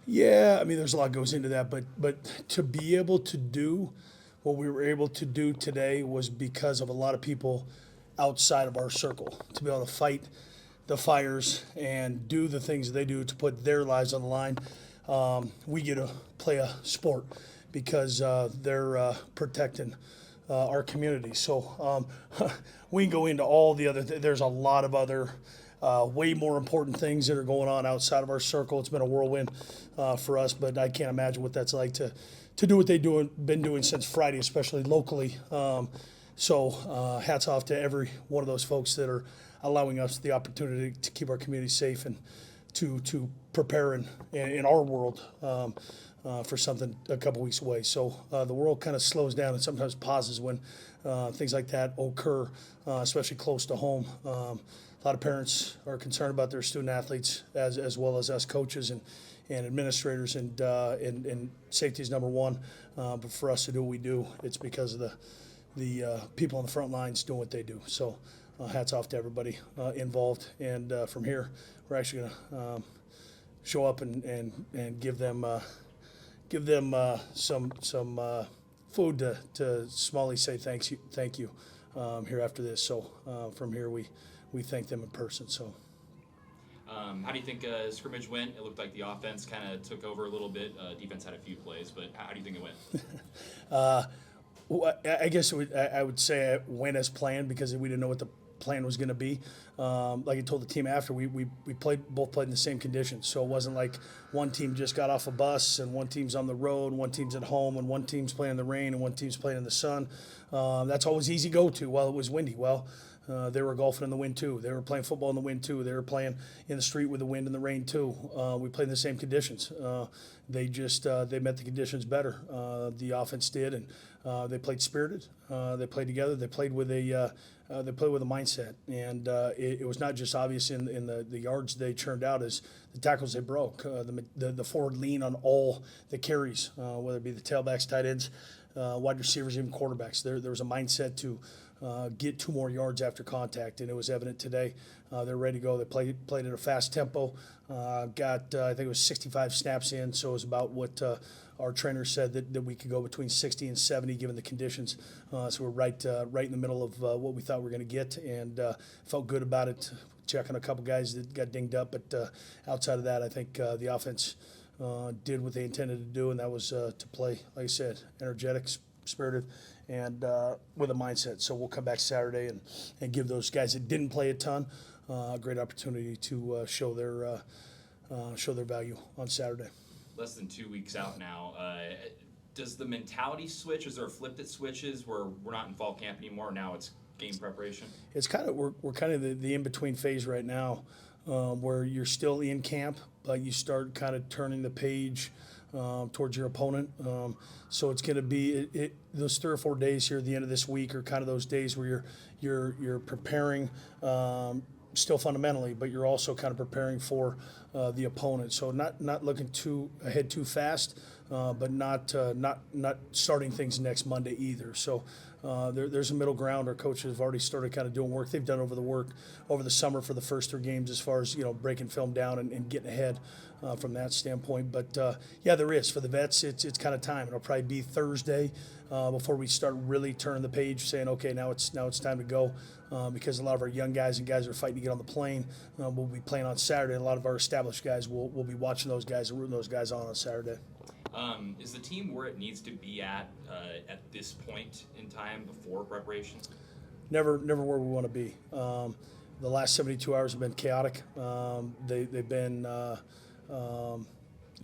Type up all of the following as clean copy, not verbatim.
Yeah, I mean, there's a lot goes into that, but to be able to do what we were able to do today was because of a lot of people outside of our circle to be able to fight the fires and do the things they do to put their lives on the line. We get to play a sport because they're protecting our community. So we can go into all the other. There's a lot of other way more important things that are going on outside of our circle. It's been a whirlwind for us, but I can't imagine what that's like to do what they been doing since Friday, especially locally. So hats off to every one of those folks that are allowing us the opportunity to keep our community safe and to prepare in our world for something a couple weeks away. So the world kind of slows down and sometimes pauses when things like that occur, especially close to home. A lot of parents are concerned about their student athletes as well as us coaches and administrators, and safety is number one. But for us to do what we do, it's because of the people on the front lines doing what they do. So hats off to everybody involved. And from here, we're actually going to show up and give them some food to smallly say thank you here after this. So from here we thank them in person. So. How do you think scrimmage went? It looked like the offense kind of took over a little bit. Defense had a few plays, but how do you think it went? Well, I guess I would say it went as planned because we didn't know what the plan was going to be. Like I told the team after, we both played in the same conditions. So it wasn't like one team just got off a bus and one team's on the road, and one team's at home, and one team's playing in the rain, and one team's playing in the sun. That's always easy go to while it was windy. Well, they were golfing in the wind too. They were playing football in the wind too. They were playing in the street with the wind and the rain too. We played in the same conditions. They just they met the conditions better. The offense did, and they played spirited. They played together. They played with a mindset, and it was not just obvious in the yards they churned out as the tackles they broke. The forward lean on all the carries, whether it be the tailbacks, tight ends, wide receivers, even quarterbacks. There was a mindset to get 2 more yards after contact, and it was evident today. They're ready to go. They played at a fast tempo. Got I think it was 65 snaps in, so it was about what our trainer said that we could go between 60 and 70 given the conditions. So we're right in the middle of what we thought we were going to get, and felt good about it. Checking a couple guys that got dinged up, but outside of that, I think the offense did what they intended to do, and that was to play, like I said, energetic, spirited, and with a mindset. So we'll come back Saturday and give those guys that didn't play a ton a great opportunity to show their value on Saturday. Less than 2 weeks out now. Does the mentality switch? Is there a flip that switches where we're not in fall camp anymore? Now it's game preparation? It's kind of we're kind of the in-between phase right now, where you're still in camp, but you start kind of turning the page towards your opponent. So it's going to be those 3 or 4 days here at the end of this week are kind of those days where you're preparing still fundamentally, but you're also kind of preparing for the opponent. So not looking too ahead too fast, but not starting things next Monday either. So there's a middle ground. Our coaches have already started kind of doing work. They've done over the summer for the first 3 games as far as breaking film down and getting ahead from that standpoint. But yeah, there is for the vets. It's kind of time. It'll probably be Thursday before we start really turning the page, saying okay, now it's time to go. Because a lot of our young guys and guys are fighting to get on the plane. We'll be playing on Saturday. And a lot of our established guys will be watching those guys and rooting those guys on Saturday. Is the team where it needs to be at this point in time before preparation? Never where we want to be. The last 72 hours have been chaotic. They've been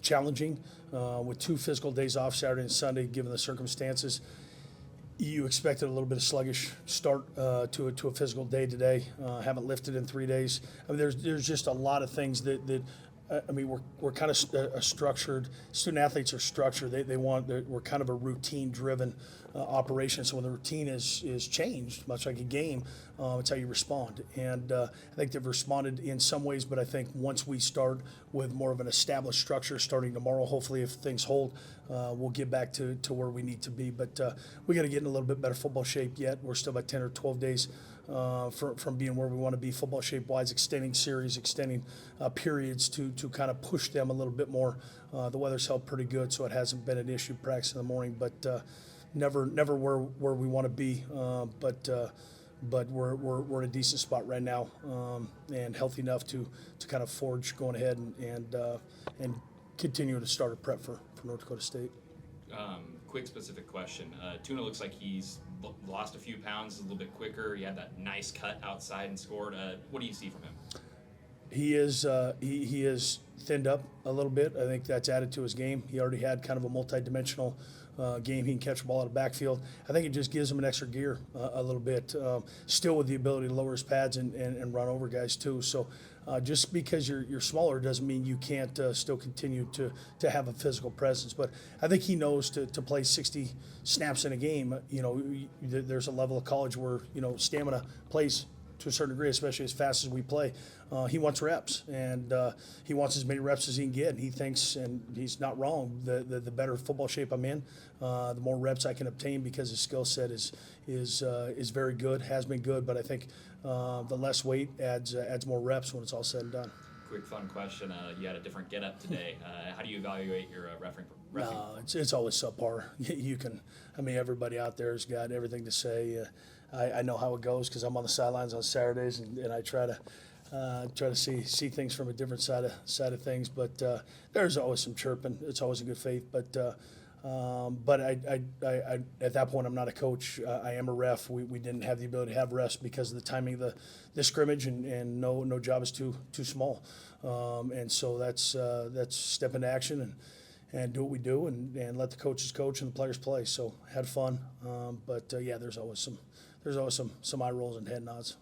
challenging with 2 physical days off, Saturday and Sunday, given the circumstances. You expected a little bit of sluggish start to a physical day today. Haven't lifted in 3 days. I mean, there's just a lot of things that I mean, we're kind of a structured. Student athletes are structured. We're kind of a routine-driven operation. So when the routine is changed, much like a game, it's how you respond. And I think they've responded in some ways. But I think once we start with more of an established structure, starting tomorrow, hopefully if things hold, we'll get back to where we need to be. But we got to get in a little bit better football shape yet. We're still about 10 or 12 days from being where we want to be football shape-wise, extending series, extending periods to kind of push them a little bit more. The weather's held pretty good, so it hasn't been an issue practice in the morning, but never where we want to be. But we're in a decent spot right now, and healthy enough to kind of forge going ahead and continue to start a prep for North Dakota State. Quick specific question. Tuna looks like he's lost a few pounds, a little bit quicker. He had that nice cut outside and scored. What do you see from him? He is thinned up a little bit. I think that's added to his game. He already had kind of a multi-dimensional game. He can catch the ball out of the backfield. I think it just gives him an extra gear a little bit. Still with the ability to lower his pads and run over guys too. So just because you're smaller doesn't mean you can't still continue to have a physical presence. But I think he knows to play 60 snaps in a game. There's a level of college where stamina plays to a certain degree, especially as fast as we play. He wants reps, and he wants as many reps as he can get. And he thinks, and he's not wrong, the better football shape I'm in, the more reps I can obtain because his skill set is very good, has been good. But I think the less weight adds more reps when it's all said and done. Quick fun question. You had a different get-up today. How do you evaluate your refereeing? No, it's always subpar. Everybody out there has got everything to say. I know how it goes because I'm on the sidelines on Saturdays, and I try to see things from a different side of things. But there's always some chirping. It's always a good faith. But I at that point I'm not a coach. I am a ref. We didn't have the ability to have refs because of the timing of the scrimmage, and no job is too small. And so that's step into action and do what we do and let the coaches coach and the players play. So had fun. But there's always some eye rolls and head nods.